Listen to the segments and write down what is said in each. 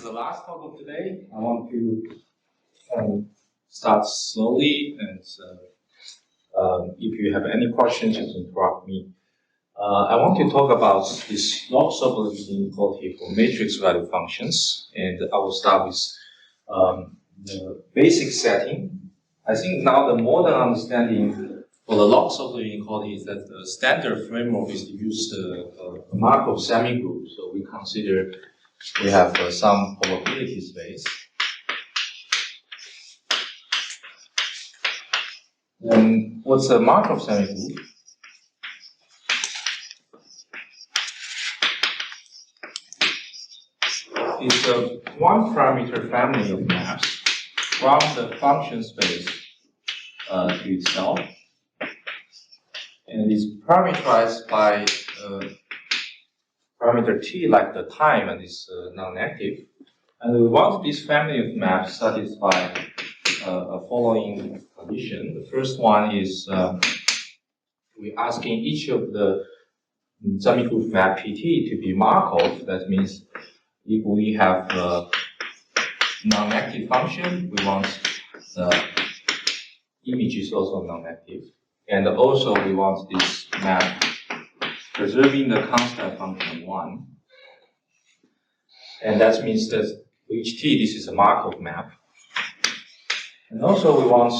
the last talk of today. I want to start slowly, and if you have any questions, just interrupt me. I want to talk about this Log-Sobolev inequality for matrix value functions, and I will start with the basic setting. I think now the modern understanding for the Log-Sobolev inequality is that the standard framework is to use the Markov semigroup. So we consider we have some probability space. And what's a Markov semigroup? It's a one-parameter family of maps from the function space to itself, and is parameterized by parameter t, like the time, and is non-negative. And we want this family of maps satisfy a following condition. The first one is we're asking each of the semigroup map PT to be Markov. That means if we have a non-negative function, we want the image is also non-negative. And also we want this map preserving the constant function 1. And that means that for each t, this is a Markov map. And also we want,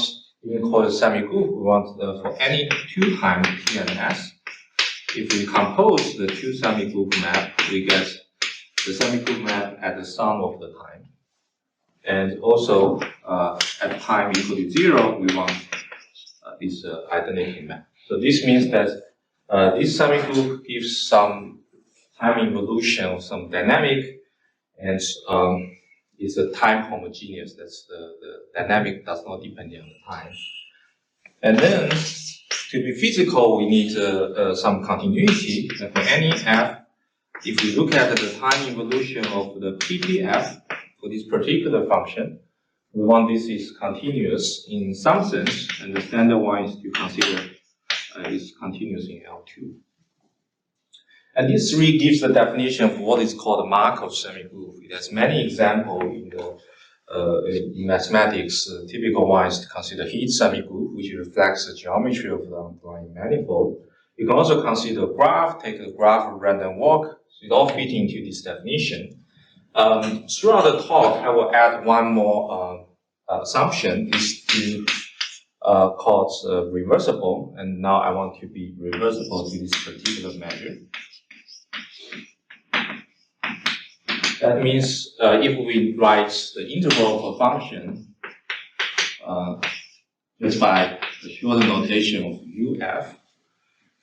we call it semigroup, we want for any 2 times t and s. If we compose the 2 semigroup map, we get the semigroup map at the sum of the time. And also at time equal to 0, we want this identity map. So this means that this semigroup gives some time evolution of some dynamic, and is a time homogeneous. That's the dynamic does not depend on the time. And then to be physical, we need some continuity. And for any f, if we look at the time evolution of the PTF for this particular function, we want this is continuous in some sense, and the standard one is to consider is continuous in L2. And this really gives the definition of what is called a Markov semigroup. It has many examples in the in mathematics. Typical one is to consider heat semigroup, which reflects the geometry of the underlying manifold. You can also consider a graph, take a graph of random walk. So it all fits into this definition. Throughout the talk, I will add one more assumption, is to called reversible, and now I want to be reversible to this particular measure. That means if we write the integral of a function just by the short notation of UF,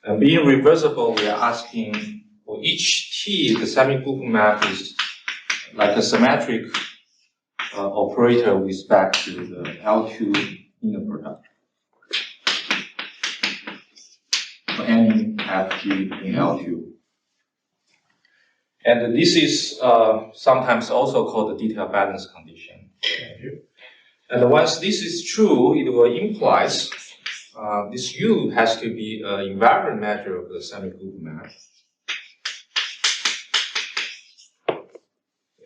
and being reversible, we are asking for each t, the semigroup map is like a symmetric operator with respect to the L2 inner product for any FG in L2. And this is sometimes also called the detail balance condition. And once this is true, it will imply this U has to be an invariant measure of the semigroup map.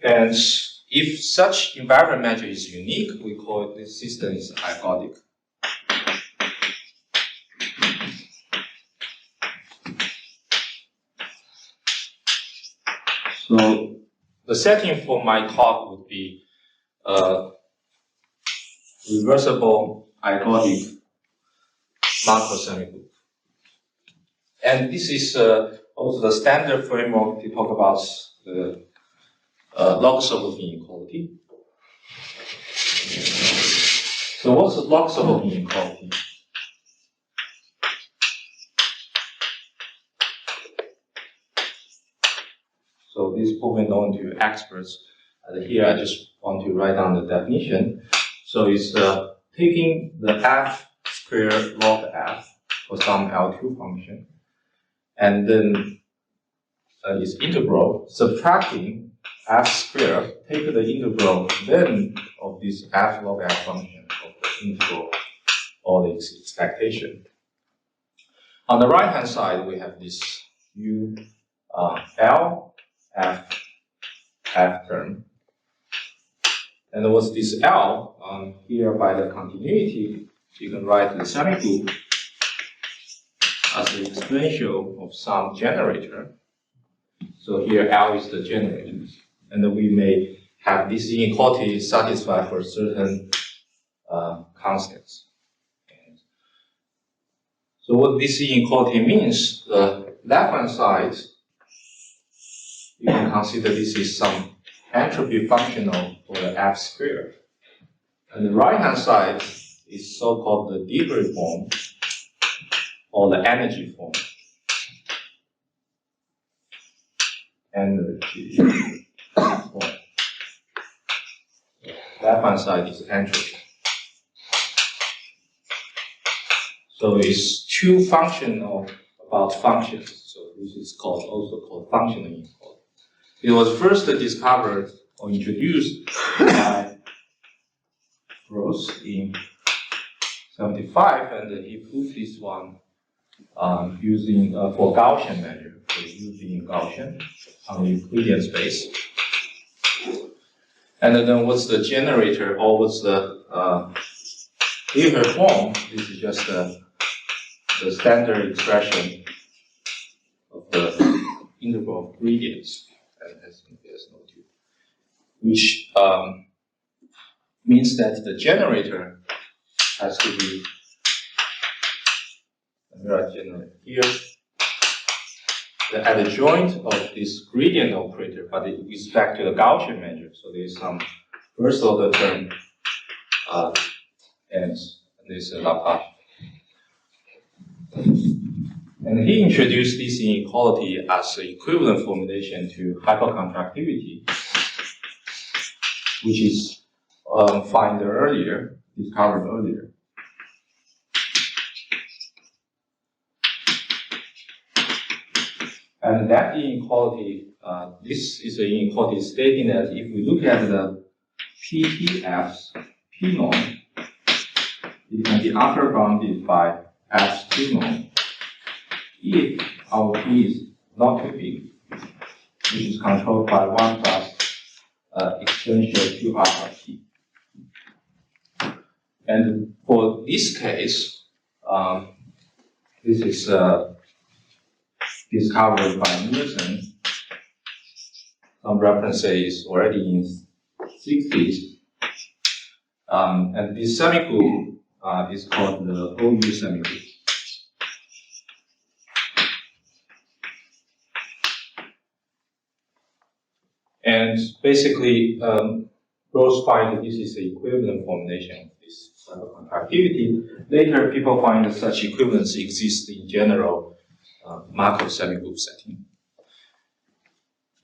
And if such invariant measure is unique, we call it this system is ergodic. So the setting for my talk would be reversible ergodic Markov semigroup. And this is also the standard framework to talk about the Log-Sobolev inequality. So what's the Log-Sobolev inequality? So this is probably known to experts. Here I just want to write down the definition. So it's taking the f squared log f for some L2 function, and then its integral, subtracting f squared, take the integral then of this f log f function of the integral or the expectation. On the right hand side, we have this u L f term. And what's this L? Here by the continuity, you can write the semigroup as the exponential of some generator. So here L is the generator. And then we may have this inequality satisfied for certain constants. So what this inequality means, the left-hand side, you can consider this is some entropy functional for the F squared. And the right-hand side is so-called the degree form, or the energy form. Energy form. Left-hand side is entropy. So it's two functional about functions. So this is also called functional inequality. It was first discovered or introduced by Gross in 1975, and he proved this one using for Gaussian measure, so using Gaussian on the Euclidean space. And then what's the generator, or what's the Hilbert form? This is just the standard expression of the integral of gradients, and as no two, which means that the generator has to be, let me write generator here, the adjoint of this gradient operator, but it is back to the Gaussian measure. So there is some first order term, and this is Laplace. And he introduced this inequality as an equivalent formulation to hypercontractivity, which is discovered earlier. And that inequality, this is an inequality stating that if we look at the PTF's P norm, it can be upper bounded by F's P norm if our P is not too big, which is controlled by 1 plus exponential 2 alpha P. And for this case, this is discovered by Nielsen. Some references already in 60s. And this semigroup is called the OU semigroup. And basically, Gross find that this is the equivalent formulation of this hypercontractivity. Later, people find that such equivalency exists in general Markov semigroup setting.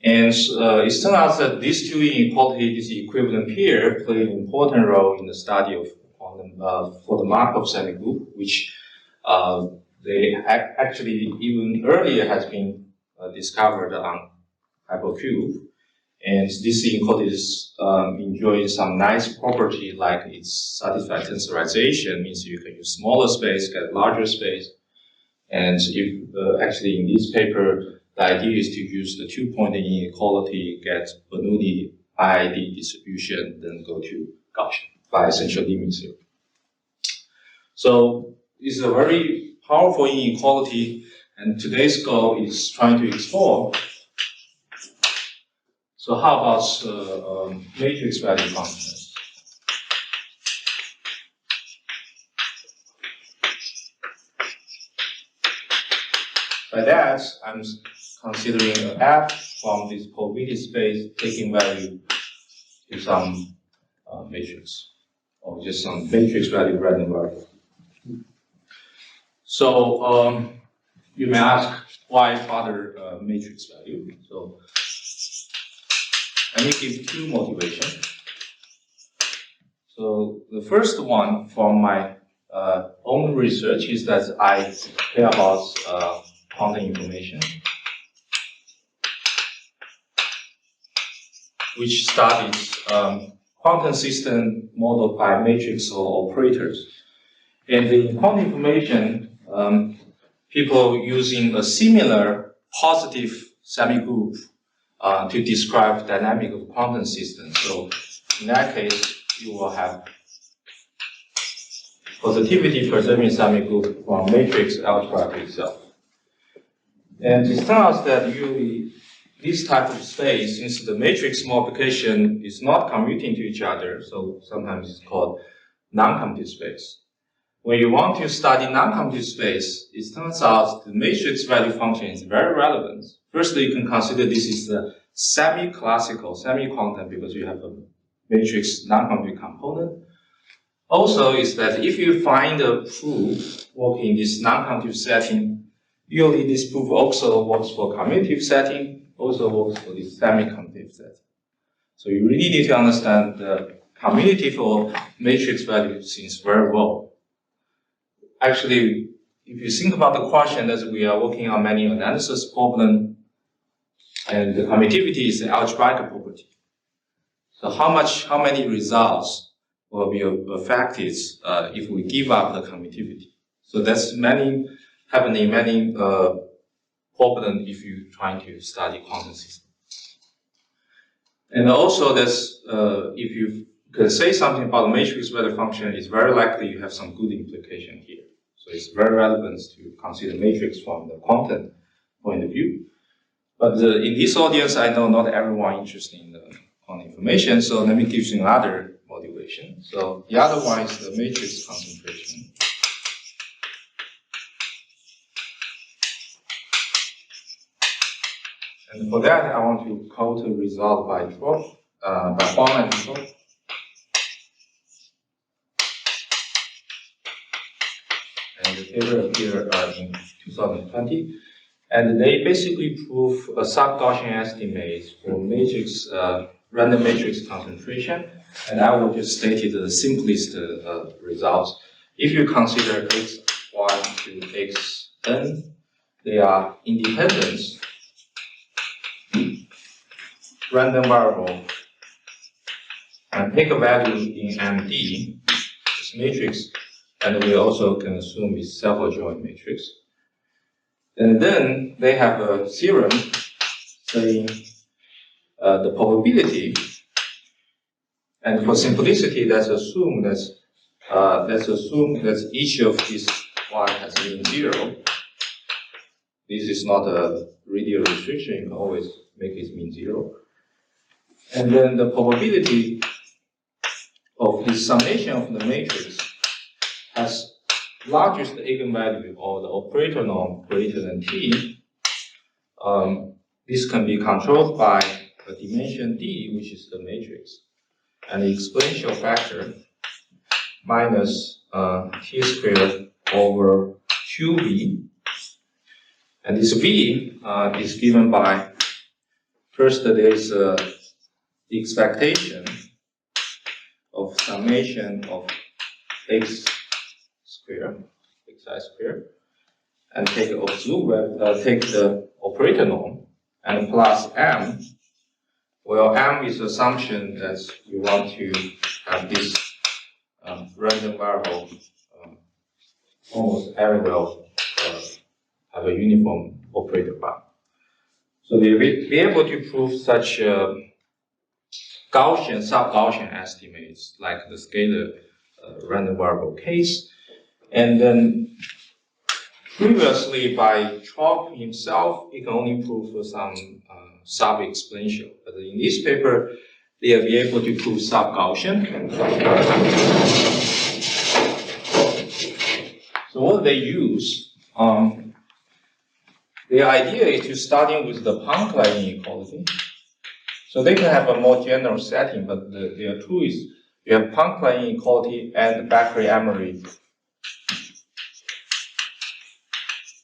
And it turns out that these two inequalities, this equivalent pair, play an important role in the study of quantum for the Markov semigroup, which they actually even earlier has been discovered on hypercube. And this inequalities enjoy some nice property, like it's satisfied tensorization, means you can use smaller space, get larger space. And if actually in this paper, the idea is to use the two-point inequality, get Bernoulli IID distribution, then go to Gaussian by essential limit theory. So it's a very powerful inequality, and today's goal is trying to explore. So how about matrix value functions? By that, I'm considering an F from this probability space taking value to some matrix, or just some matrix value random variable. So you may ask, why bother matrix value? So let me give two motivations. So the first one from my own research is that I care about quantum information, which studies quantum system modeled by matrix or operators. And in quantum information, people using a similar positive semigroup to describe dynamic of quantum systems. So In that case, you will have positivity preserving semigroup from matrix algebra itself. And it turns out that usually this type of space, since the matrix multiplication is not commuting to each other, so sometimes it's called non-commutative space. When you want to study non-commutative space, it turns out the matrix value function is very relevant. Firstly, you can consider this is the semi-classical, semi-quantum, because you have a matrix non-commutative component. Also is that if you find a proof working in this non-commutative setting, usually this proof also works for commutative setting, also works for this semi-commutative setting. So you really need to understand the commutative or matrix value things very well. Actually, if you think about the question that we are working on many analysis problem, and the commutativity is an algebraic property. So how many results will be affected if we give up the commutativity? So that's happening many problems if you're trying to study quantum systems. And also that's if you can say something about the matrix value function, it's very likely you have some good implication here. So it's very relevant to consider matrix from the quantum point of view. But in this audience, I know not everyone interested in the quantum information, so let me give you another motivation. So the other one is the matrix concentration. And for that, I want to quote a result by Huang and Tropp. And the paper appeared in 2020. And they basically prove a sub-Gaussian estimate for matrix, random matrix concentration. And I will just state it the simplest results. If you consider x1 to xn, they are independent random variable, and take a value in MD, this matrix, and we also can assume it's self-adjoint matrix. And then they have a theorem saying the probability, and for simplicity, let's assume that each of these y has mean 0. This is not a radial restriction; you can always make it mean 0. And then the probability of the summation of the matrix has largest eigenvalue or the operator norm greater than t. This can be controlled by a dimension d, which is the matrix, and the exponential factor minus t squared over 2v. And this v is given by, first there is the expectation of summation of x squared, xi squared, and take the operator norm, and plus m. Well, m is assumption that you want to have this random variable almost everywhere have a uniform operator bar. So they will be able to prove such Gaussian, sub-Gaussian estimates, like the scalar random variable case. And then previously by Tropp himself, he can only prove some sub-exponential. But in this paper, they will be able to prove sub-Gaussian. So what they use, the idea is to starting with the Planck inequality. So they can have a more general setting, but their tool is you have Planck inequality and Becquerel-Emery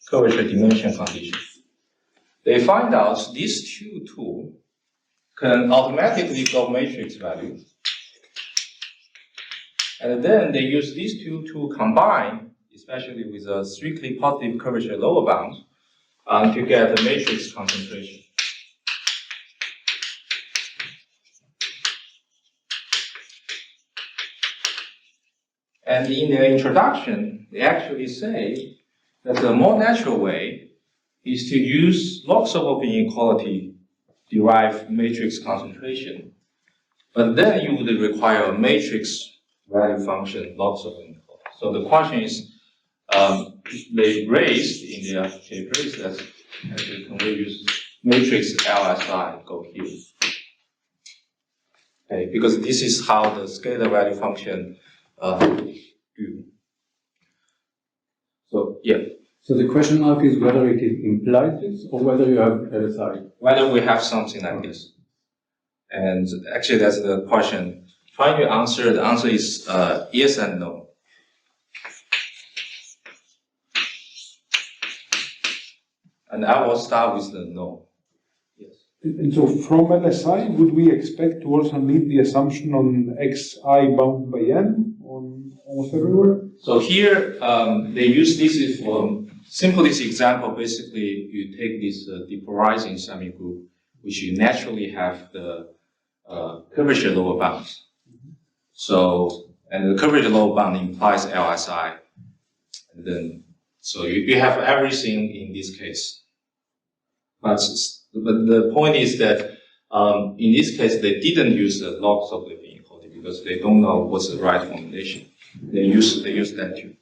curvature dimension condition. They find out these two tools can automatically go matrix value. And then they use these two tools combined, especially with a strictly positive curvature lower bound, to get the matrix concentration. And in their introduction, they actually say that the more natural way is to use Log-Sobolev inequality derived matrix concentration. But then you would require a matrix value function, Log-Sobolev. So the question is, they raised in their paper is that can we use matrix LSI go here? Okay, because this is how the scalar value function do. So yeah. So the question mark is whether it implies this or whether you have LSI. Whether we have something like this. And actually that's the question. Trying to answer, the answer is yes and no. And I will start with the no. Yes. And so from LSI, would we expect to also need the assumption on xi bounded by n on almost everywhere? So here, they use this for simple this example. Basically, you take this depolarizing semigroup, which you naturally have the curvature lower bounds. So, and the curvature lower bound implies LSI. And then, so you have everything in this case. But the point is that in this case, they didn't use the Log-Sobolev inequality because they don't know what's the right formulation. They use that too.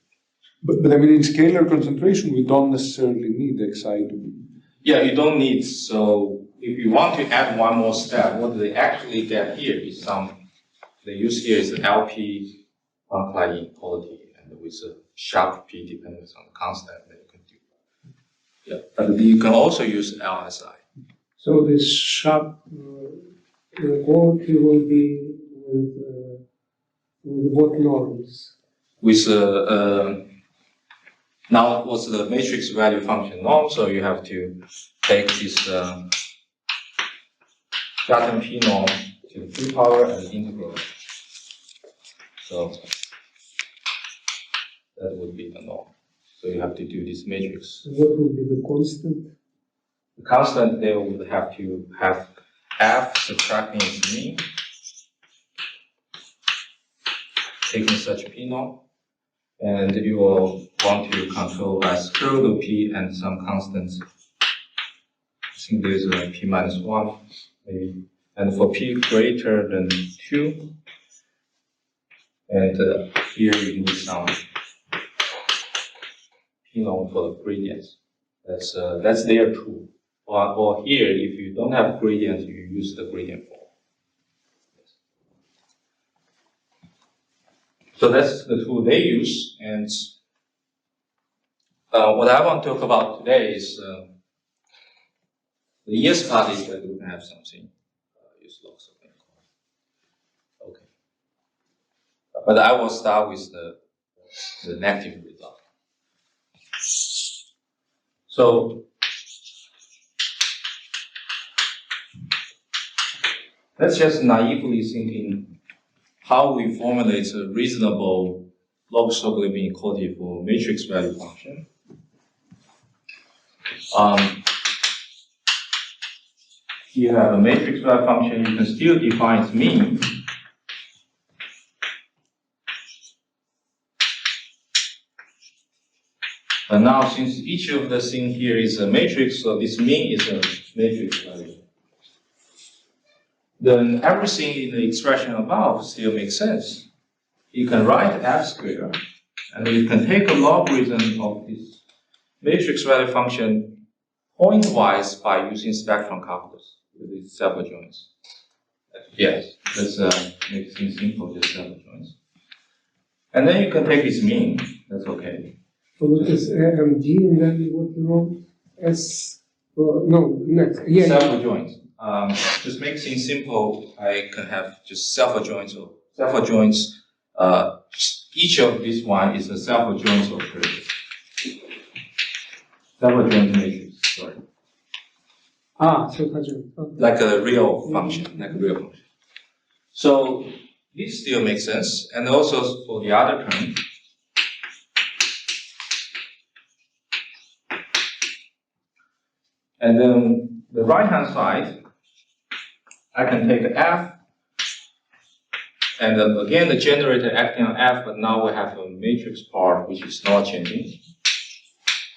But I mean, in scalar concentration, we don't necessarily need xi to be. Yeah, you don't need. So if you want to add one more step, what they actually get here is they use here is the LP Markov inequality and with a sharp P depending on the constant that you can do. Yeah, but you can also use LSI. So this sharp inequality will be with what norms? With now what's the matrix value function norm? So you have to take this Gaussian P norm to the 3 power and integral. So that would be the norm. So you have to do this matrix. So what will be the constant? The constant they would have to have f subtracting its mean, taking such P norm, and you will want to control as square root of P and some constants. I think there's a P minus 1, maybe. And for P greater than 2, and here you need some P norm for the gradients. That's their tool. Or here, if you don't have gradient, you use the gradient form. So that's the tool they use. And what I want to talk about today is the yes part is that we can have something use Log-Sobolev. Okay. But I will start with the negative result. So let's just naively thinking how we formulate a reasonable Log-Sobolev inequality for matrix value function. You have a matrix value function, you can still define its mean. But now, since each of the things here is a matrix, so this mean is a matrix value. Then everything in the expression above still makes sense. You can write f squared, and you can take a logarithm of this matrix value function pointwise by using spectrum calculus with its several joints. Yes, let's make things simple, just several joints. And then you can take its mean, that's okay. So what is MD and then what you wrote? S, no, next. Yeah. Several joints. Just make things simple, I can have just self-adjoints or self-adjoints. Each of this one is a self-adjoint operator. Self-adjoint matrix, sorry. Self-adjoint. Okay. Like a real function, So this still makes sense. And also for the other term, and then the right-hand side, I can take f, and then again the generator acting on f, but now we have a matrix part which is not changing.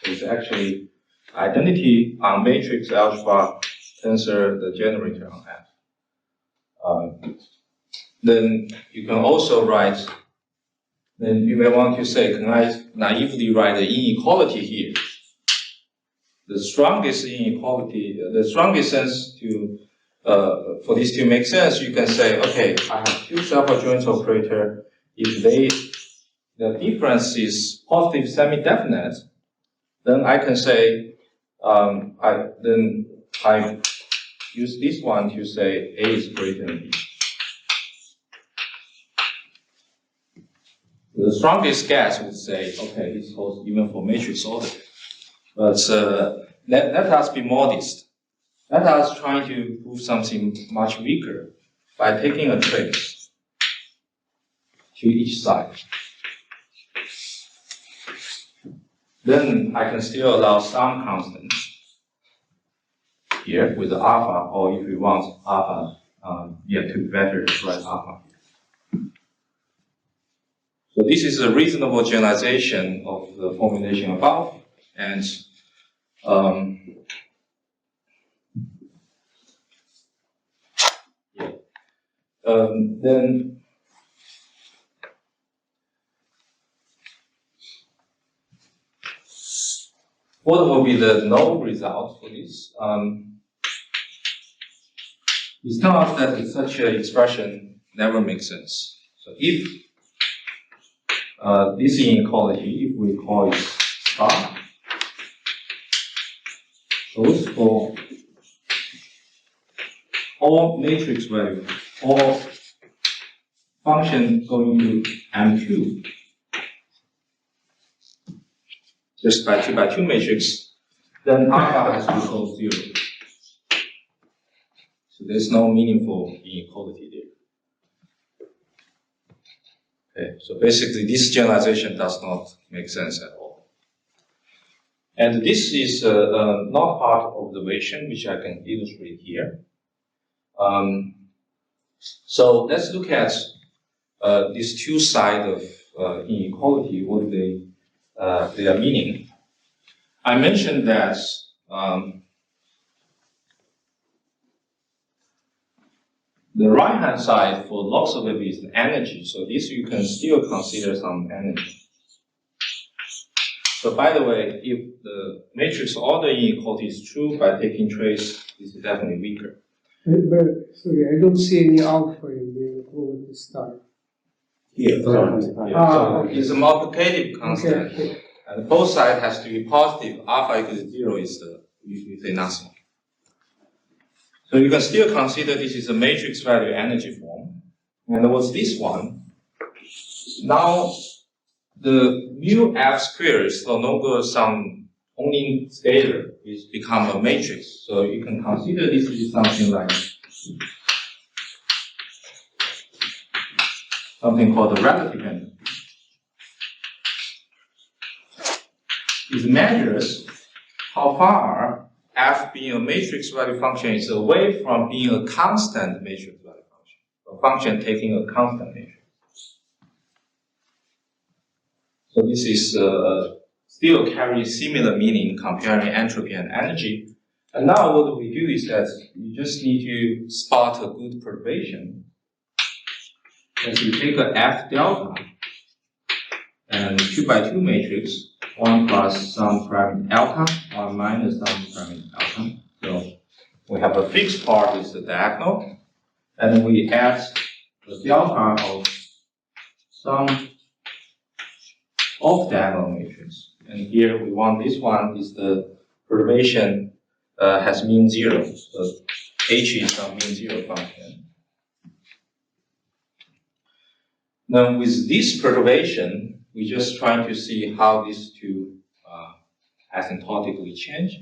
So it's actually identity on matrix algebra tensor the generator on f. then you can also write, then you may want to say, can I naively write an inequality here? The strongest inequality, the strongest sense to, for this to make sense, you can say, okay, I have two self-adjoint operator. If the difference is positive semi-definite, then I can say, I use this one to say A is greater than B. The strongest guess would say, okay, this holds even for matrix order. But let us be modest. Let us try to prove something much weaker by taking a trace to each side. Then I can still allow some constants here with the alpha, or if we want alpha, to better write alpha. So this is a reasonable generalization of the formulation above, and then what will be the null result for this? It turns out that such an expression never makes sense. So if this inequality, if we call it star, goes for all matrix value, all function going to M2, just by 2 by 2 matrix, then alpha has to equal 0. So there's no meaningful inequality there. Okay, so basically this generalization does not make sense at all. And this is not part of observation, which I can illustrate here. So let's look at these two sides of inequality, what their meaning. I mentioned that the right-hand side for Log-Sobolev is the energy, so this you can still consider some energy. So by the way, if the matrix order inequality is true by taking trace, this is definitely weaker. But sorry, I don't see any alpha in the inequality star. Here, sorry. So it's a multiplicative constant, Okay. and both sides has to be positive. Alpha equals 0 is the you say nothing. So you can still consider this is a matrix value energy form. And what's this one? Now the mu f squared is no longer some only scalar. It's become a matrix. So you can consider this is something like something called the relative entropy. It measures how far f being a matrix value function is away from being a constant matrix value function, a function taking a constant matrix. So this is still carries similar meaning comparing entropy and energy. And now what we do is that you just need to spot a good perturbation. As you take a f delta and 2 by 2 matrix, 1 plus some parameter alpha, 1 minus some parameter alpha. So we have a fixed part is the diagonal, and we add the delta of some off-diagonal matrix. And here we want this one is the perturbation has mean 0. So H is some mean 0 function. Now with this perturbation, we just trying to see how these two asymptotically change.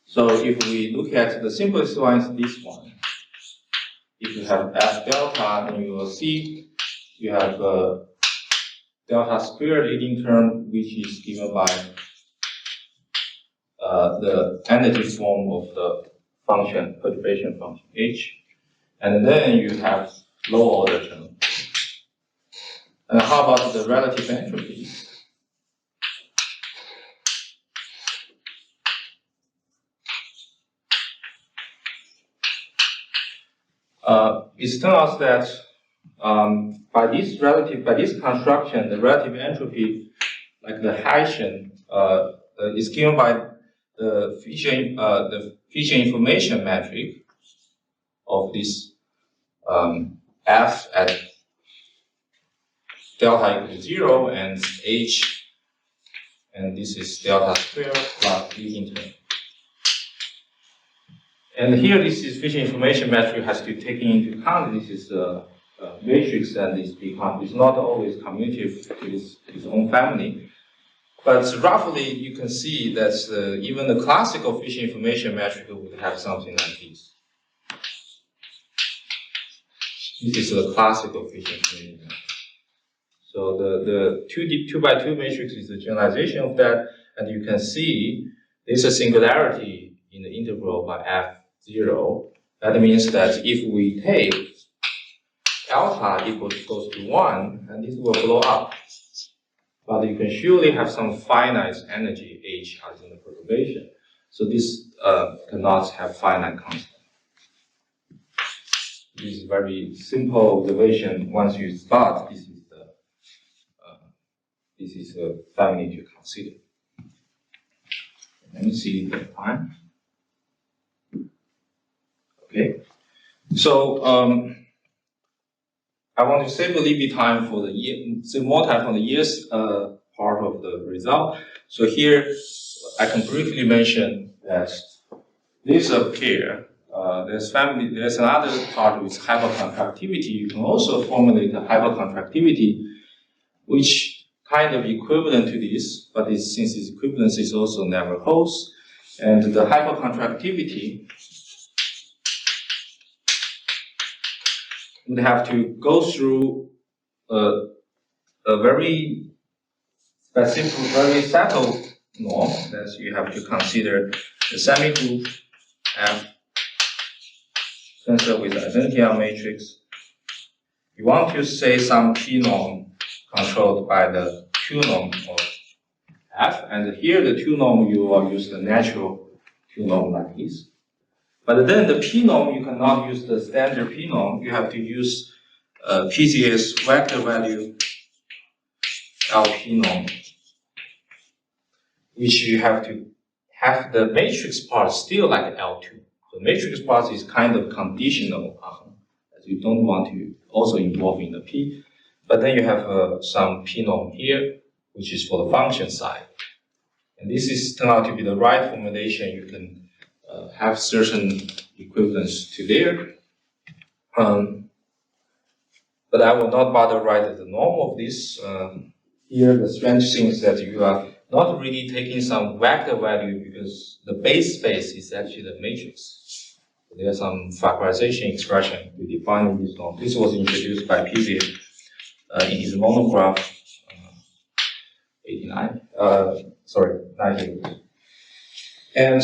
So if we look at the simplest one is this one. If you have f delta, then you will see you have delta squared leading term, which is given by the energy form of the function, perturbation function h. And then you have low order term. And how about the relative entropy? It turns out that by this construction, the relative entropy, like the Haitian, is given by the feature information metric of this f at delta equals 0 and h, and this is delta squared plus v intern. And here, this is feature information metric has to take into account this is a matrix and this becomes it's not always commutative to its own family. But roughly, you can see that even the classical feature information metric would have something like this. This is the classical feature information metric. So the 2 by 2 matrix is a generalization of that, and you can see there's a singularity in the integral by f0. That means that if we take alpha goes to 1, and this will blow up. But you can surely have some finite energy h as in the perturbation. So this cannot have finite constant. This is very simple observation. Once you start, this is a family to consider. Let me see the time. Okay. So I want to save a little bit time for the year, save more time for the years part of the result. So here I can briefly mention that this up here, there's another part with hypercontractivity. You can also formulate a hypercontractivity, which kind of equivalent to this, but since its equivalence is also never holds, and the hypercontractivity would have to go through a very specific, very settled norm that you have to consider the semigroup F tensor with identity matrix. You want to say some P norm controlled by the Q norm of F, and here the Q norm you will use the natural Q norm like this. But then the P norm, you cannot use the standard P norm. You have to use PZS vector value LP norm, which you have to have the matrix part still like L2. The matrix part is kind of conditional, as you don't want to also involve in the P. But then you have some P norm here, which is for the function side. And this is turned out to be the right formulation. You can have certain equivalence to there. But I will not bother write the norm of this. Here, the strange thing is that you are not really taking some vector value because the base space is actually the matrix. There's some factorization expression to define this norm. This was introduced by Pizzi in his monograph, 98. And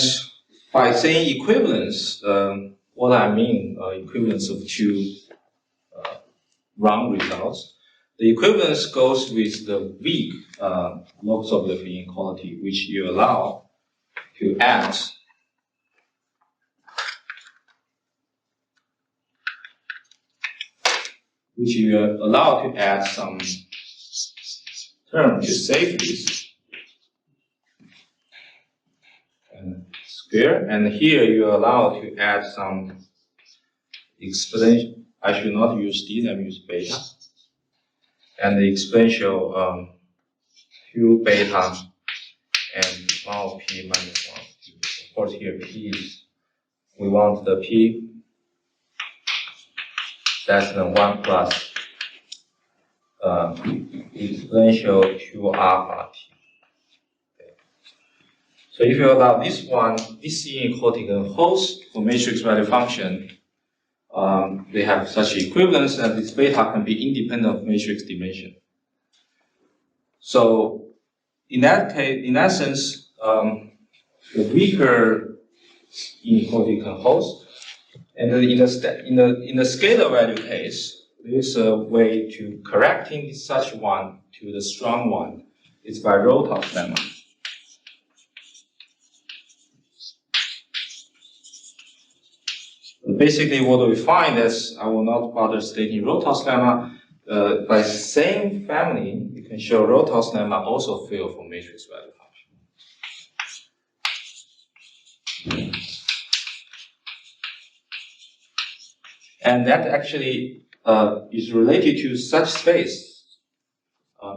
by saying equivalence, what I mean, equivalence of two wrong results. The equivalence goes with the weak Log-Sobolev inequality, which you allow to add some term to save this and square, and here you allow to add some exponential. I should not use these, I use beta. And the exponential 2 beta and 1 of p minus 1 of p. Of course, here p is, we want the p less than 1 plus exponential 2 alpha t. Okay. So if you allow this one, this inequality can hold for matrix value function. They have such equivalence, and this beta can be independent of matrix dimension. So in that case, in that sense, the weaker inequality can hold. And then in the scalar value case, there is a way to correcting such one to the strong one. It's by Rotov's lemma. Basically, what we find is, I will not bother stating Rotor's lemma. By the same family, you can show Rotor's lemma also fail for matrix value function. And that actually is related to such space,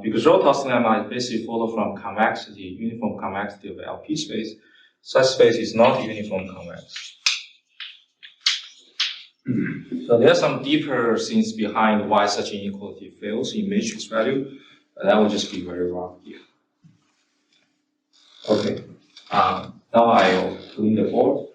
because Rotor's lemma is basically follow from convexity, uniform convexity of LP space. Such space is not uniform convex. So there are some deeper things behind why such inequality fails in matrix value, but that will just be very rough here. Okay, now I'll clean the board.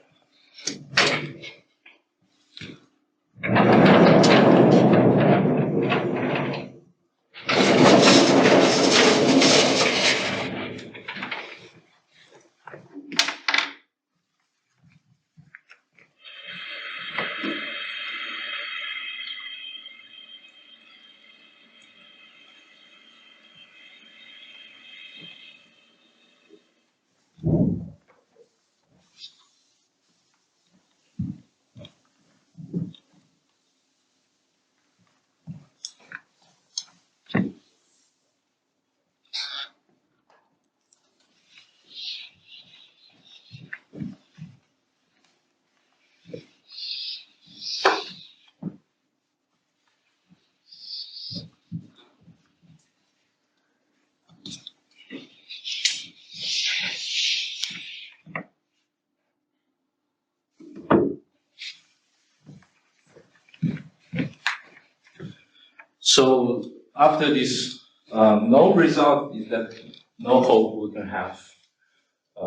So after this, no result is that no hope we can have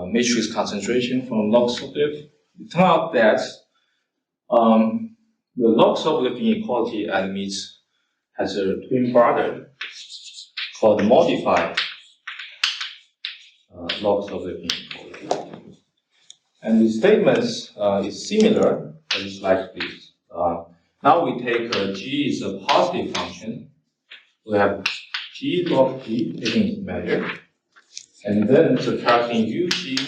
matrix concentration from Log-Sobolev. It turned out that the Log-Sobolev inequality admits has a twin brother called modified Log-Sobolev inequality. And the statement is similar, but it's like this. Now we take G is a positive function. We have G log G taking its measure, and then subtracting UG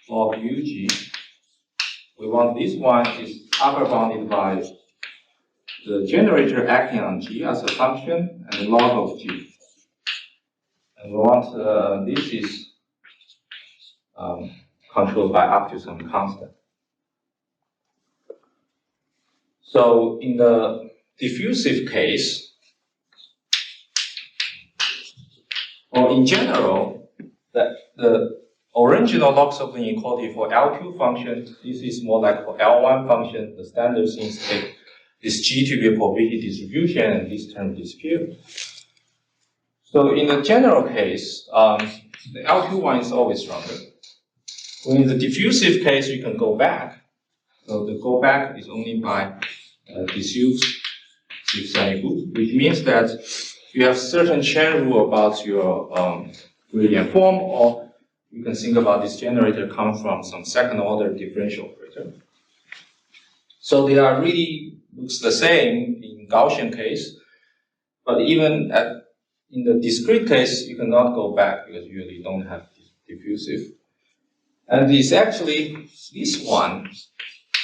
log UG. We want this one is upper bounded by the generator acting on G as a function and the log of G. And we want this is controlled by up to some constant. So in the diffusive case, or in general, the original Log-Sobolev inequality for L2 function, this is more like for L1 function, the standard things take this G to be a probability distribution and this term disappear. So in the general case, the L2 one is always stronger. When in the diffusive case, you can go back. So the go back is only by diffuse semigroup, which means that you have certain chain rule about your gradient form, or you can think about this generator come from some second order differential operator. So they are really looks the same in Gaussian case, but even in the discrete case, you cannot go back because you really don't have diffusive. And it's actually this one.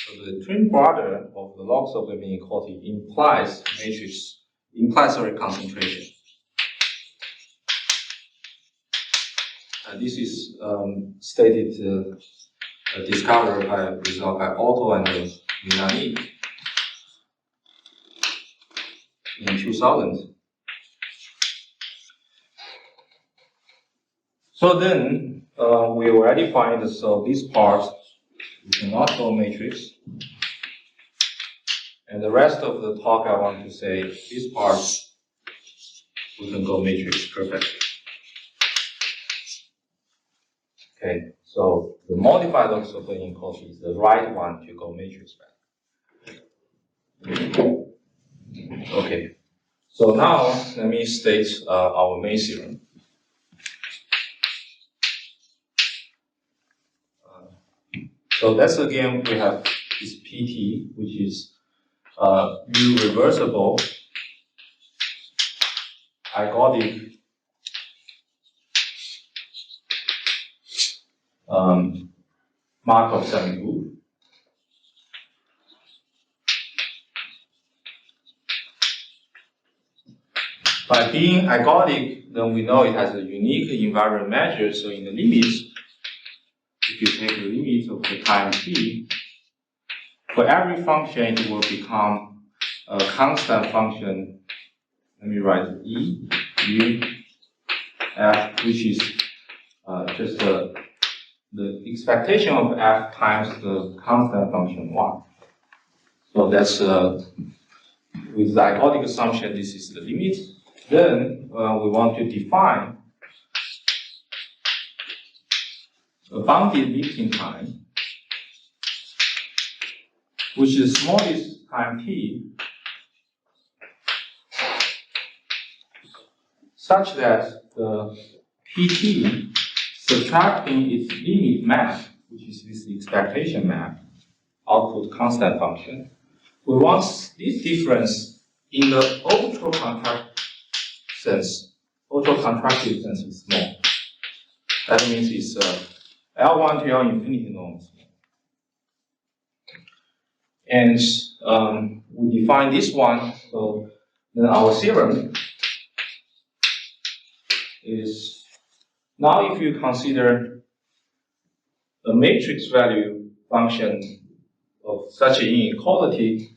So the twin brother of the Log-Sobolev inequality implies concentration. And this is stated, discovered by result by Otto and Minami in 2000. So then we already find so this part we cannot go matrix. And the rest of the talk I want to say, this part, we can go matrix perfectly. Okay, so the modified Log-Sobolev inequality is the right one to go matrix back. Okay, so now let me state our main theorem. So that's again, we have this PT, which is U reversible ergodic Markov semigroup. By being ergodic, then we know it has a unique invariant measure. So in the limits, if you take the limit of the time t, for every function, it will become a constant function. Let me write E, U, F, which is just the expectation of F times the constant function 1. So that's, with the ergodic assumption, this is the limit. Then we want to define a bounded mixing time, which is the smallest time t, such that the pt subtracting its limit map, which is this expectation map, output constant function. We want this difference in the ultra-contractive sense is small. That means it's L1 to L infinity norms. And we define this one, so then our theorem is, now if you consider a matrix value function of such an inequality,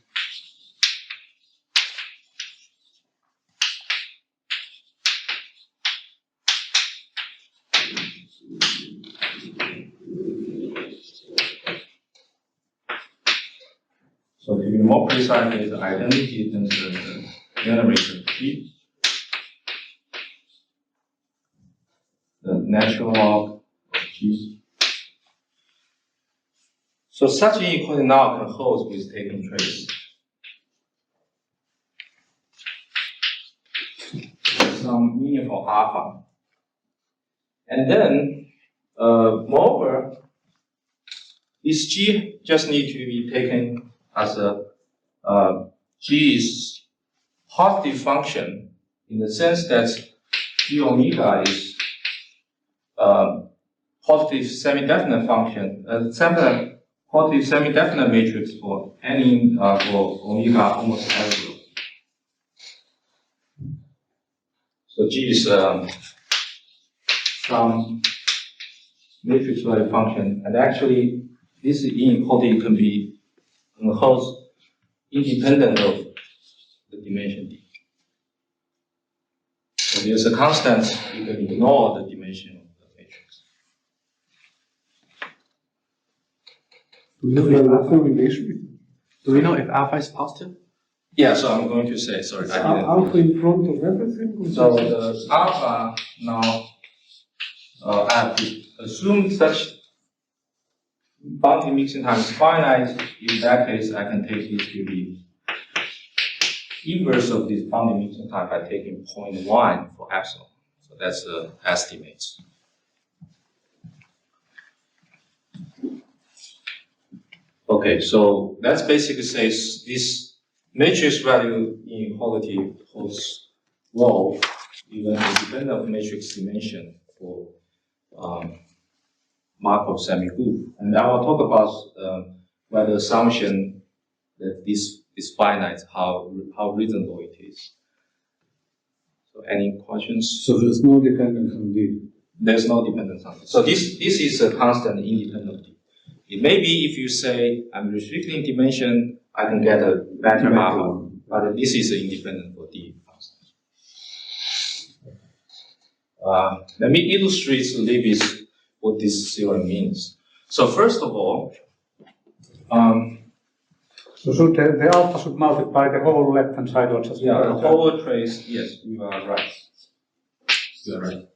so to be more precise, is identity tensor the generator P, the natural log of G. So such inequality now can hold with taking trace. Some meaningful alpha. And then, moreover, this G just need to be taken as a G is positive function in the sense that G omega is positive semi-definite function, positive semi-definite matrix for any for omega almost zero. So G is some matrix value function, and actually this inequality can be imposed independent of the dimension D. So there's a constant, you can ignore the dimension of the matrix. Do we know if alpha is positive? Yeah, so I'm going to say, sorry, I didn't. Alpha in front of everything? So the alpha now, I have to assume such boundary mixing time is finite. In that case, I can take this to be inverse of this boundary mixing time by taking 0.1 for epsilon. So that's the estimates. Okay, so that's basically says this matrix value inequality holds well even independent of matrix dimension for Markov semigroup. And I will talk about whether assumption that this is finite, how reasonable it is. So any questions? So there's no dependence on D. There's no dependence on it. So this is a constant independent of D. It may be if you say I'm restricting dimension, I can get a better alpha, but this is independent for D constant. Let me illustrate a little bit what this theorem means. So first of all, So should the alpha should multiply the whole left-hand side or just yeah, the whole trace, yes, you are right. You are right.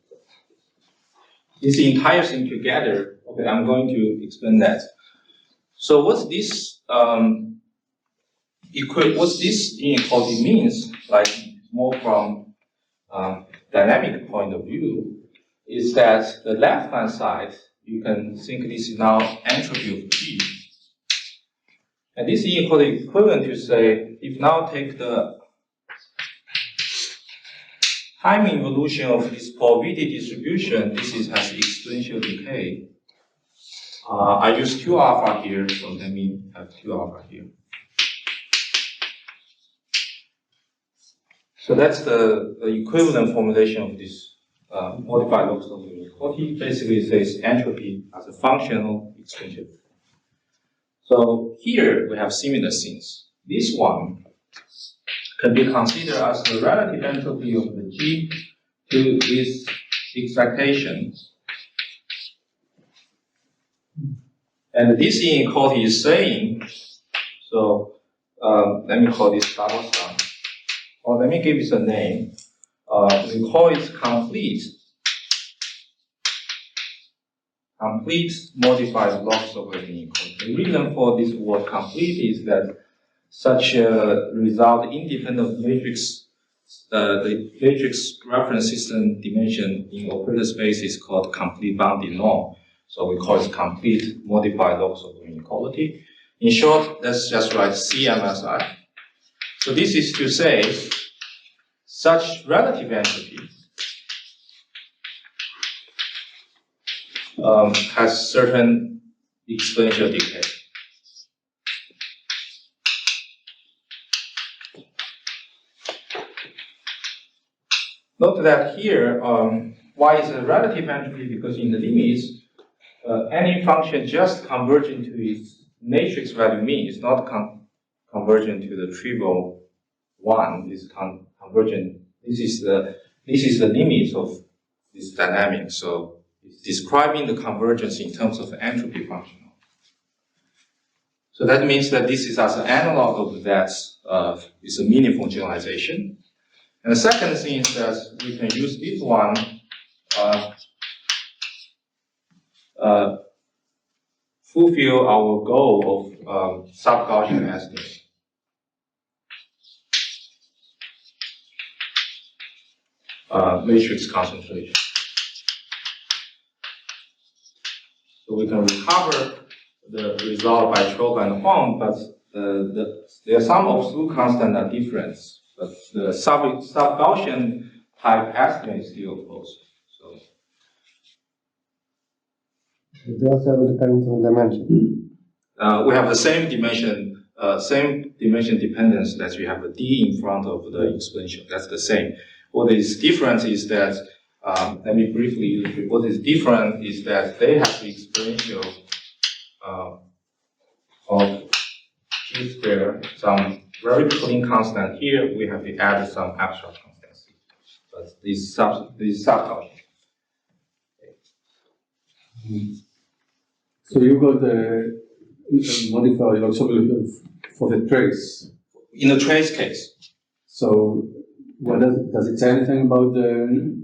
This entire thing together, okay, I'm going to explain that. So what's this what's this inequality means, like more from dynamic point of view, is that the left-hand side, you can think this is now entropy of G. And this inequality is equivalent to say, if now take the time evolution of this probability distribution, this has exponential decay. I use 2 alpha here, so let me have 2 alpha here. So that's the equivalent formulation of this modified Log-Sobolev inequality. Basically, it says entropy as a functional extension. So here we have similar things. This one can be considered as the relative entropy of the G to this expectation. And this inequality is saying, so let me call this double sum, or let me give it a name. We call it complete modified Log-Sobolev inequality. The reason for this word complete is that such a result independent of matrix, the matrix reference system dimension in operator space is called complete bounded norm. So we call it complete modified Log-Sobolev inequality. In short, let's just write CMSI. So this is to say such relative entropy has certain exponential decay. Note that here, why is a relative entropy? Because in the limits, any function just converging to its matrix value mean is not convergent to the trivial one. Is convergent. This is the limit of this dynamic. So it's describing the convergence in terms of entropy function. So that means that this is as an analog of that. It's a meaningful generalization. And the second thing is that we can use this one fulfill our goal of sub-Gaussian estimate. Matrix concentration. So we can recover the result by Trobe and Huang, but there are some absolute constant are different. But the sub-Gaussian type estimate is still close. So They also have a dependence on dimension. we have the same dimension dependence that we have a d in front of the exponential. That's the same. What is different is that let me briefly illustrate. What is different is that they have the exponential of t squared, some very clean constant. Here we have to add some abstract constancy. But this sub-Gaussian. So you got the modified Log-Sobolev for the trace. In the trace case, So what does it say anything about the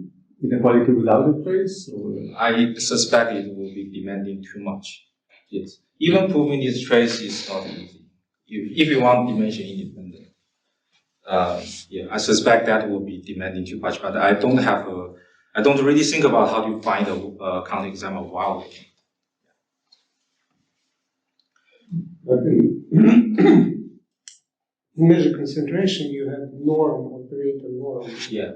inequality without a trace? Or? I suspect it will be demanding too much. Yes. Even proving this trace is not easy. If you want dimension independent, yeah, I suspect that will be demanding too much. But I don't really think about how to find a counterexample while waiting. In measure concentration, you have norm, operator norm. Yeah.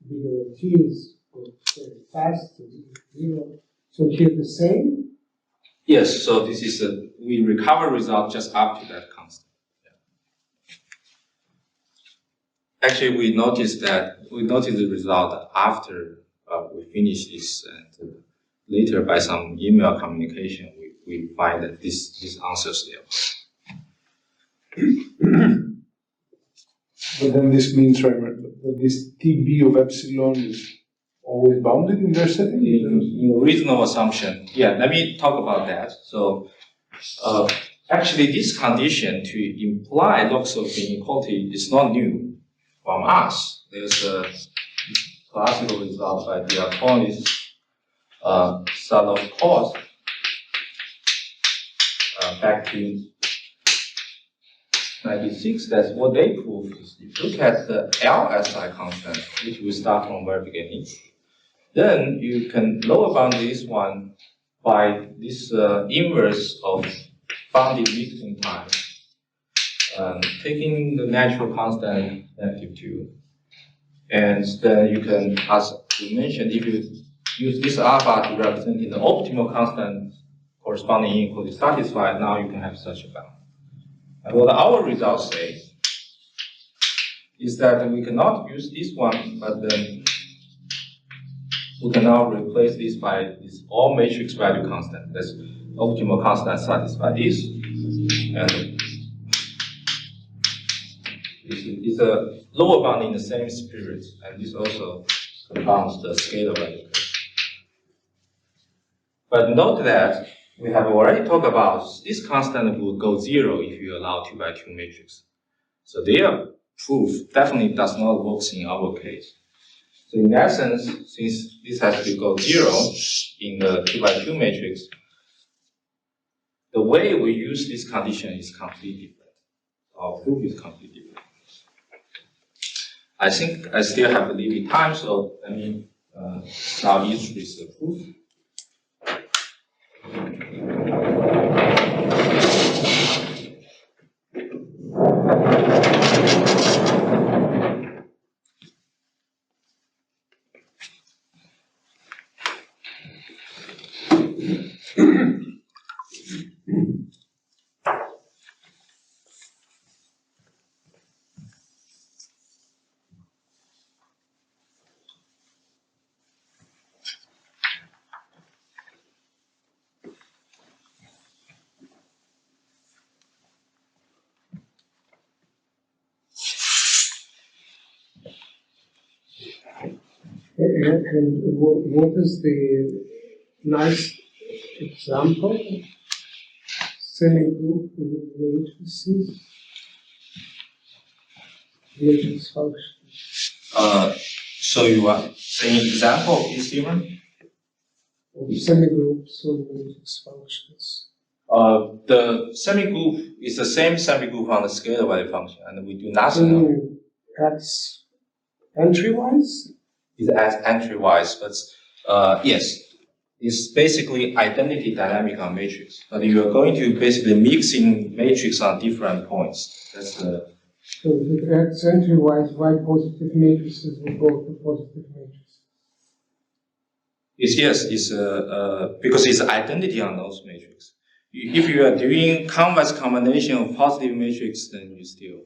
Bigger t is very fast, zero. So here the same. Yes. So this is we recover result just up to that constant. Yeah. Actually, we noticed the result after we finish this, and later by some email communication, we find that this answers there. But then this means, remember, that this TB of epsilon is always bounded in their setting? In a reasonable assumption. Yeah, let me talk about that. So, actually, this condition to imply Log-Sobolev inequality is not new from us. There's a classical result by Dichotomy, son of cos, back to 96. That's what they proved. If you look at the LSI constant, which we start from very beginning, then you can lower bound this one by this inverse of bounded mixing time, taking the natural constant -2. And then you can, as we mentioned, if you use this alpha to represent the optimal constant corresponding inequality satisfied, now you can have such a bound. And what our results say is that we cannot use this one, but then we can now replace this by this all matrix value constant. That's optimal constant satisfy this. And it's a lower bound in the same spirit, and this also compounds the scalar value curve. But note that we have already talked about this constant will go 0 if you allow 2 by 2 matrix. So their proof definitely does not work in our case. So in that sense, since this has to go 0 in the 2 by 2 matrix, the way we use this condition is completely different. Our proof is completely different. I think I still have a little time, so let me now illustrate the proof. And what is the nice example? Semigroup matrices, matrix function. So you are saying example of this theorem? Semigroups or matrix functions. The semigroup is the same semigroup on the scalar value function, and we do nothing. That's entry-wise? Is as entry-wise, but yes, it's basically identity dynamic on matrix. But you are going to basically mixing matrix on different points. That's the. So if it adds entry-wise, why positive matrices will go to positive matrices? Yes, it's because it's identity on those matrix. If you are doing convex combination of positive matrix, then you still.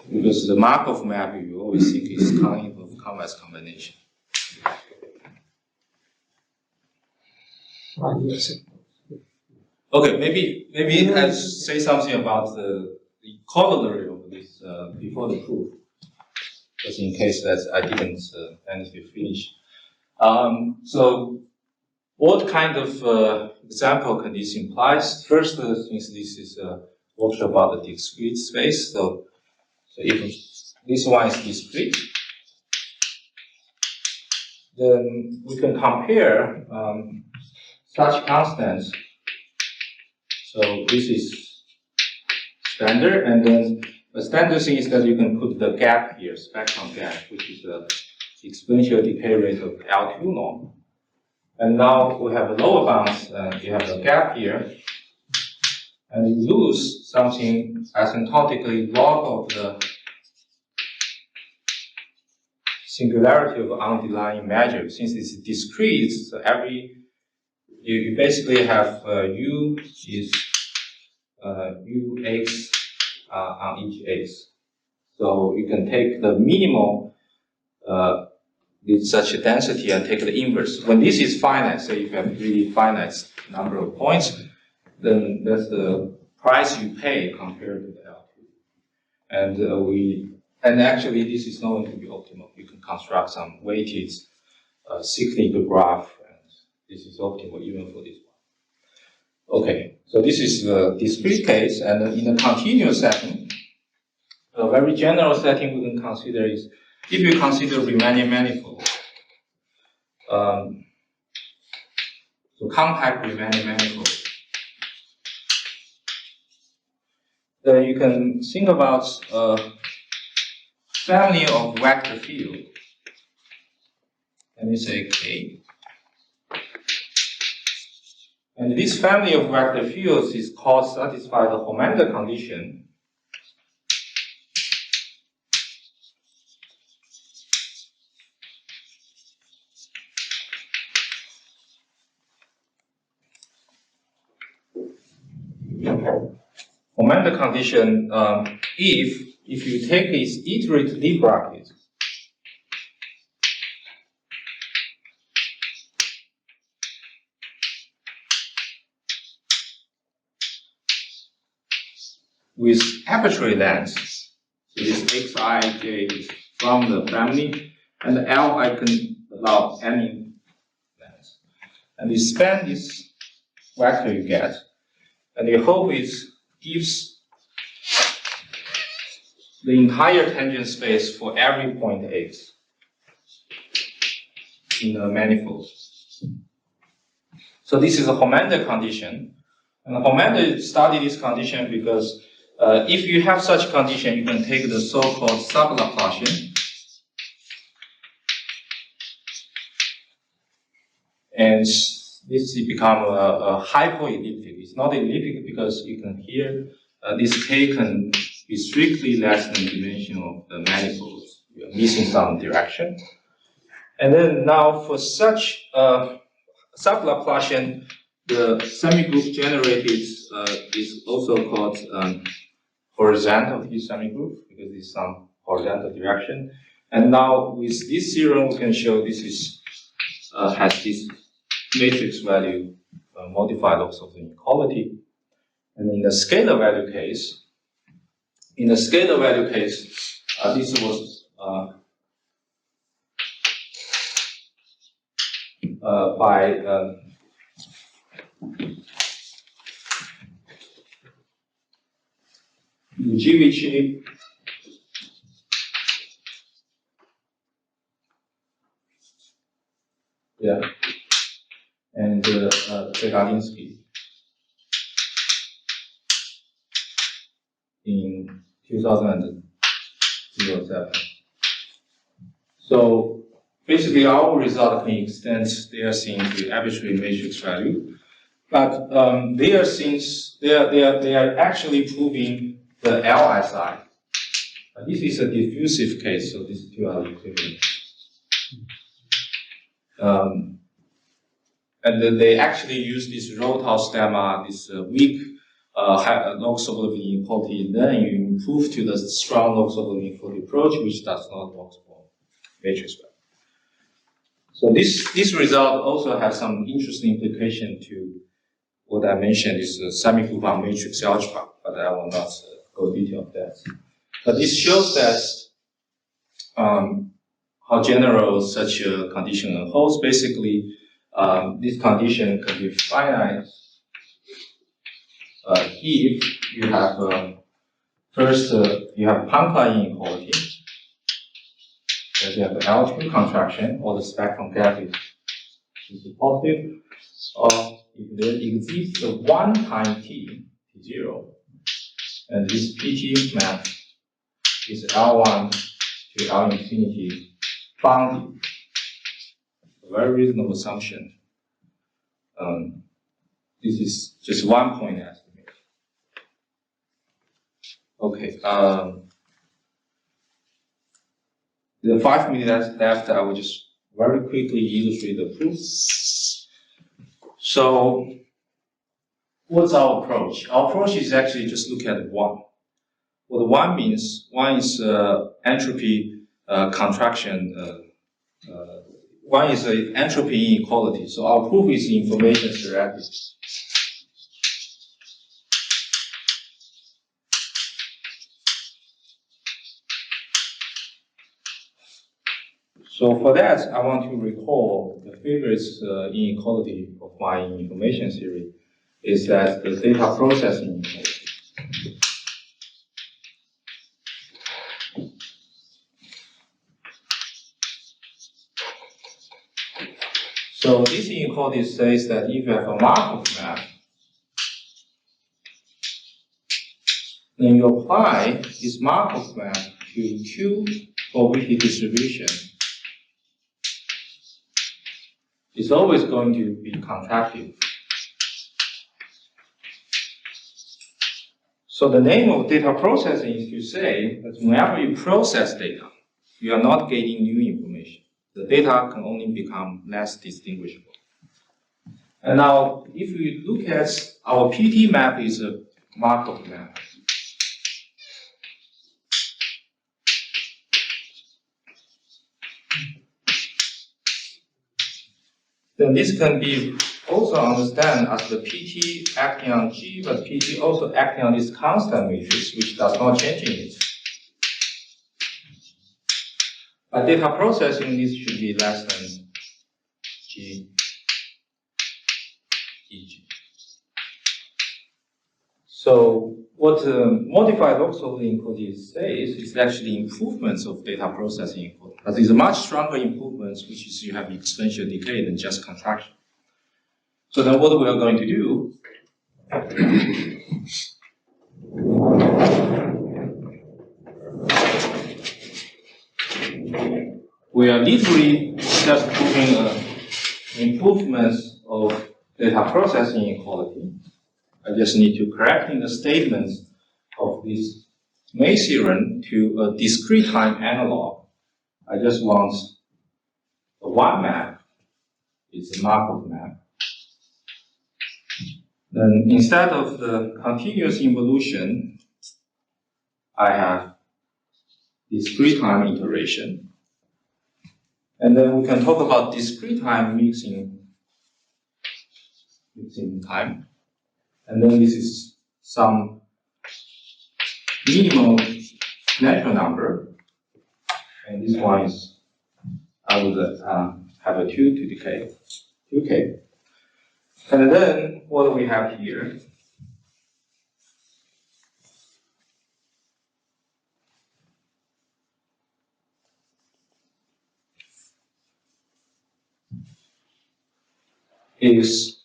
Because the Markov map, you always think is kind of convex combination. Yes. Okay, maybe I say something about the corollary of this before the proof, just in case that I didn't manage to finish. So, what kind of example can this imply? First, since this is a workshop about the discrete space, so if this one is discrete, then we can compare such constants. So this is standard, and then the standard thing is that you can put the gap here, spectrum gap, which is the exponential decay rate of L2 norm. And now we have the lower bounds, you have the gap here, and you lose something asymptotically log of the singularity of underlying measure. Since it's discrete, so you basically have u is ux on each x. So you can take the minimal with such a density and take the inverse. When this is finite, say if you have really finite number of points, then that's the price you pay compared to the L2. And actually this is not going to be optimal. You can construct some weighted cyclic graph, and this is optimal even for this one. Okay, so this is the discrete case, and in a continuous setting, a very general setting we can consider is if you consider Riemannian manifold. So compact Riemannian manifold. Then you can think about a family of vector field. Let me say K. And this family of vector fields is called satisfy the Hommander condition. Momentum condition, if you take its iterated D bracket, with arbitrary length, so this xij is from the family, and L I can allow any length. And you span this vector you get, and you hope it gives the entire tangent space for every point x in the manifold. So this is a Hommander condition. And Hommander studied this condition because if you have such condition, you can take the so-called sub-Laplacian. And this become a hypoelliptic. It's not elliptic because you can hear this k can be strictly less than the dimension of the manifold. You are missing some direction. And then now for such sub-Laplacian, the semigroup generated is also called horizontal T semigroup because it's some horizontal direction. And now with this theorem, we can show this is has this matrix value modified also the inequality. And in the scalar value case, this was by Lugivici and Zegalinsky in 2007. So basically, our result can extend their thing to arbitrary matrix value, but they are actually proving the LSI. This is a diffusive case, so these two are equivalent. And then they actually use this Rothaus lemma, this weak Log-Sobolev inequality, and then you improve to the strong Log-Sobolev inequality approach, which does not work for matrix value. So this result also has some interesting implication to what I mentioned is semigroup on matrix algebra, but I will not go detail of that. But this shows that how general such a condition holds. Basically, this condition can be finite if you have first you have Plancke inequality, that you have the algebraic contraction, or the spectrum gap is positive, or if there exists a one time t, t0, and this PT map is L1 to L infinity bounded. A very reasonable assumption. This is just 1 point estimate. Okay. The 5 minutes left, I will just very quickly illustrate the proof. So, what's our approach? Our approach is actually just look at one. What one means, one is entropy contraction, one is entropy inequality. So our proof is information theoretic. So for that, I want to recall the favorite inequality of my information theory is that the data processing inequality. So this inequality says that if you have a Markov map, then you apply this Markov map to Q probability distribution. It's always going to be contractive. So the name of data processing is to say that whenever you process data, you are not getting new information. The data can only become less distinguishable. And now, if we look at our PT map is Markov map. Then this can be also understand as the PT acting on G, but PT also acting on this constant matrix, which does not change in it. But data processing, this should be less than G, EG. So what modified Log-Sobolev inequality says is actually improvements of data processing inequality. But it's a much stronger improvements, which is you have exponential decay than just contraction. So then what we are going to do we are literally just proving improvements of data processing inequality. I just need to correct in the statements of this May theorem to a discrete time analog. I just want a one map. It's a Markov map. Then instead of the continuous involution, I have discrete time iteration. And then we can talk about discrete time mixing time. And then this is some minimal natural number. And this one is, I would have a 2 to decay, 2k. And then what we have here is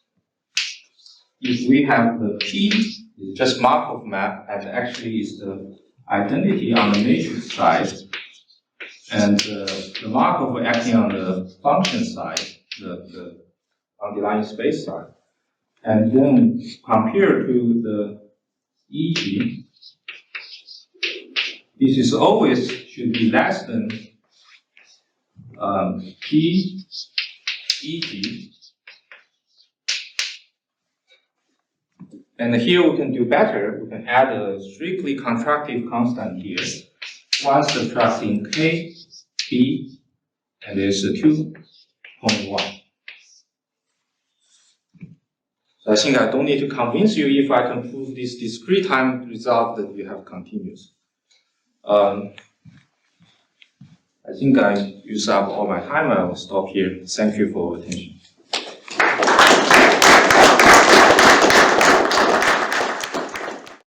if we have the P is just Markov map and actually is the identity on the matrix side and the Markov acting on the function side, the underlying space side. And then compared to the EG, this is always should be less than P EG. And here we can do better. We can add a strictly contractive constant here. One subtracting K, P, and there's a 2.1. So I think I don't need to convince you if I can prove this discrete time result that we have continuous. I think I used up all my time. I will stop here. Thank you for your attention.